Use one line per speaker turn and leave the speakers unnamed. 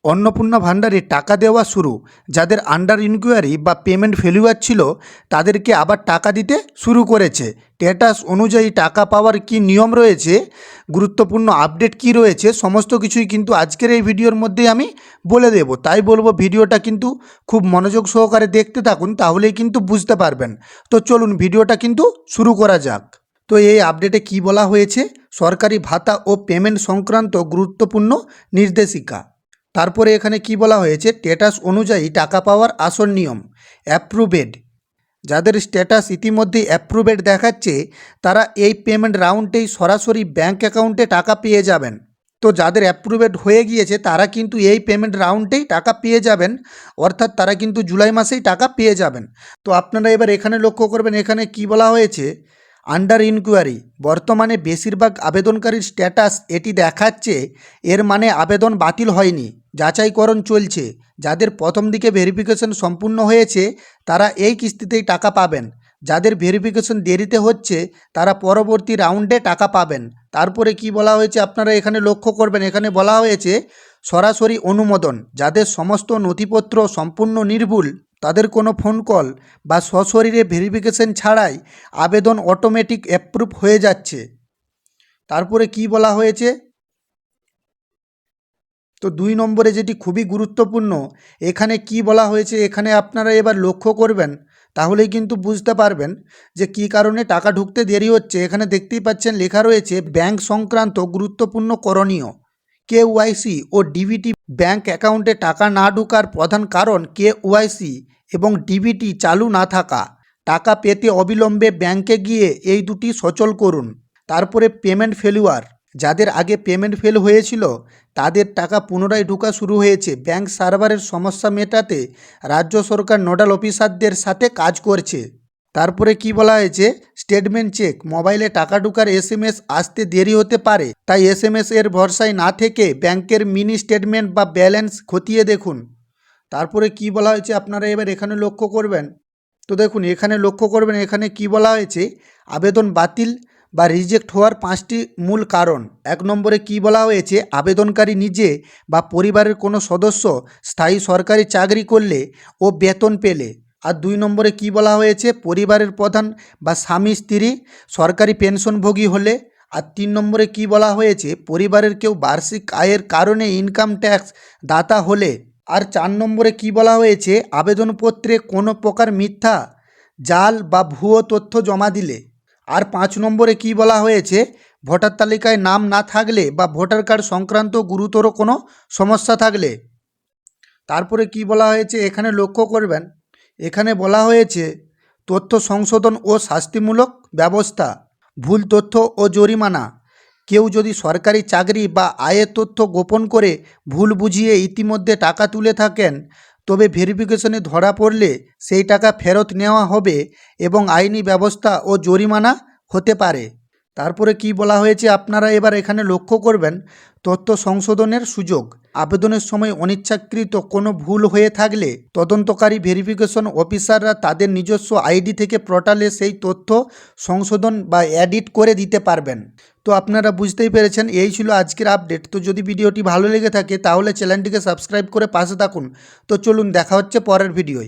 অন্নপূর্ণা ভাণ্ডারে টাকা দেওয়া শুরু। যাদের আন্ডার ইনকোয়ারি বা পেমেন্ট ফেলিওর ছিল তাদেরকে আবার টাকা দিতে শুরু করেছে। স্ট্যাটাস অনুযায়ী টাকা পাওয়ার কি নিয়ম রয়েছে, গুরুত্বপূর্ণ আপডেট কি রয়েছে, সমস্ত কিছুই কিন্তু আজকের এই ভিডিওর মধ্যেই আমি বলে দেব। তাই বলবো ভিডিওটা কিন্তু খুব মনোযোগ সহকারে দেখতে থাকুন, তাহলেই কিন্তু বুঝতে পারবেন। তো চলুন ভিডিওটা কিন্তু শুরু করা যাক। তো এই আপডেটে কি বলা হয়েছে, সরকারি ভাতা ও পেমেন্ট সংক্রান্ত গুরুত্বপূর্ণ নির্দেশিকা। তারপরে এখানে কি বলা হয়েছে, স্ট্যাটাস অনুযায়ী টাকা পাওয়ার আসল নিয়ম। অ্যাপ্রুভেড, যাদের স্ট্যাটাস ইতিমধ্যেই অ্যাপ্রুভেড দেখাচ্ছে তারা এই পেমেন্ট রাউন্ডেই সরাসরি ব্যাঙ্ক অ্যাকাউন্টে টাকা পেয়ে যাবেন। তো যাদের অ্যাপ্রুভেড হয়ে গিয়েছে তারা কিন্তু এই পেমেন্ট রাউন্ডেই টাকা পেয়ে যাবেন, অর্থাৎ তারা কিন্তু জুলাই মাসেই টাকা পেয়ে যাবেন। তো আপনারা এবার এখানে লক্ষ্য করবেন, এখানে কি বলা হয়েছে, আন্ডার ইনকোয়ারি, বর্তমানে বেশিরভাগ আবেদনকারীর স্ট্যাটাস এটি দেখাচ্ছে, এর মানে আবেদন বাতিল হয়নি, যাচাইকরণ চলছে। যাদের প্রথম দিকে ভেরিফিকেশন সম্পূর্ণ হয়েছে তারা এই কিস্তিতেই টাকা পাবেন। যাদের ভেরিফিকেশন দেরিতে হচ্ছে তারা পরবর্তী রাউন্ডে টাকা পাবেন। তারপরে কি বলা হয়েছে আপনারা এখানে লক্ষ্য করবেন, এখানে বলা হয়েছে সরাসরি অনুমোদন, যাদের সমস্ত নথিপত্র সম্পূর্ণ নির্ভুল তাদের কোনো ফোন কল বা সশরীরে ভেরিফিকেশন ছাড়াই আবেদন অটোমেটিক অ্যাপ্রুভ হয়ে যাচ্ছে। তারপরে কি বলা হয়েছে, তো 2 নম্বরে যেটি খুবই গুরুত্বপূর্ণ, এখানে কি বলা হয়েছে, এখানে আপনারা এবার লক্ষ্য করবেন, তাহলেই কিন্তু বুঝতে পারবেন যে কী কারণে টাকা ঢুকতে দেরি হচ্ছে। এখানে দেখতেই পাচ্ছেন লেখা রয়েছে ব্যাংক সংক্রান্ত গুরুত্বপূর্ণ করণীয়। কেওয়াইসি ও ডিবিটি, ব্যাংক অ্যাকাউন্টে টাকা না ঢোকার প্রধান কারণ কেওয়াইসি এবং ডিবিটি চালু না থাকা। টাকা পেতে অবিলম্বে ব্যাংকে গিয়ে এই দুটি সচল করুন। তারপরে পেমেন্ট ফেলিওর, যাদের আগে পেমেন্ট ফেল হয়েছিল তাদের টাকা পুনরায় ঢোকা শুরু হয়েছে। ব্যাংক সার্ভারের সমস্যা মেটাতে রাজ্য সরকার নোডাল অফিসারদের সাথে কাজ করছে। তারপরে কি বলা হয়েছে, স্টেটমেন্ট চেক, মোবাইলে টাকা ঢোকার এসএমএস আসতে দেরি হতে পারে, তাই এসএমএস এর ভরসায় না থেকে ব্যাংকের মিনি স্টেটমেন্ট বা ব্যালেন্স খতিয়ে দেখুন। তারপরে কি বলা হয়েছে আপনারা এবার এখানে লক্ষ্য করবেন, তো দেখুন এখানে লক্ষ্য করবেন, এখানে কি বলা হয়েছে, আবেদন বাতিল বা রিজেক্ট হওয়ার 5টি মূল কারণ। 1 নম্বরে কি বলা হয়েছে, আবেদনকারী নিজে বা পরিবারের কোনো সদস্য স্থায়ী সরকারি চাকরি করলে ও বেতন পেলে। আর 2 নম্বরে কি বলা হয়েছে, পরিবারের প্রধান বা স্বামী স্ত্রী সরকারি পেনশনভোগী হলে। আর 3 নম্বরে কি বলা হয়েছে, পরিবারের কেউ বার্ষিক আয়ের কারণে ইনকাম ট্যাক্স দাতা হলে। আর 4 নম্বরে কি বলা হয়েছে, আবেদনপত্রে কোনো প্রকার মিথ্যা, জাল বা ভুয়ো তথ্য জমা দিলে। আর 5 নম্বরে কি বলা হয়েছে, ভোটার তালিকায় নাম না থাকলে বা ভোটার কার্ড সংক্রান্ত গুরুতর কোনো সমস্যা থাকলে। তারপরে কি বলা হয়েছে এখানে লক্ষ্য করবেন, এখানে বলা হয়েছে তথ্য সংশোধন ও শাস্তিমূলক ব্যবস্থা, ভুল তথ্য ও জরিমানা। কেউ যদি সরকারি চাকরি বা আয়ের তথ্য গোপন করে ভুল বুঝিয়ে ইতিমধ্যে টাকা তুলে থাকেন, তবে ভেরিফিকেশনে ধরা পড়লে সেই টাকা ফেরত নেওয়া হবে এবং আইনি ব্যবস্থা ও জরিমানা হতে পারে। তারপরে কি বলা হয়েছে আপনারা এবার এখানে লক্ষ্য করবেন, তথ্য সংশোধনের সুযোগ, আবেদনের সময় অনিচ্ছাকৃত কোনো ভুল হয়ে থাকলে তদন্তকারী ভেরিফিকেশন অফিসাররা তাদের নিজস্ব আইডি থেকে পোর্টালে সেই তথ্য সংশোধন বা এডিট করে দিতে পারবেন। তো আপনারা বুঝতেই পেরেছেন, এই ছিল আজকের আপডেট। তো যদি ভিডিওটি ভালো লেগে থাকে তাহলে চ্যানেলটিকে সাবস্ক্রাইব করে পাশে থাকুন। তো চলুন দেখা হচ্ছে পরের ভিডিওয়।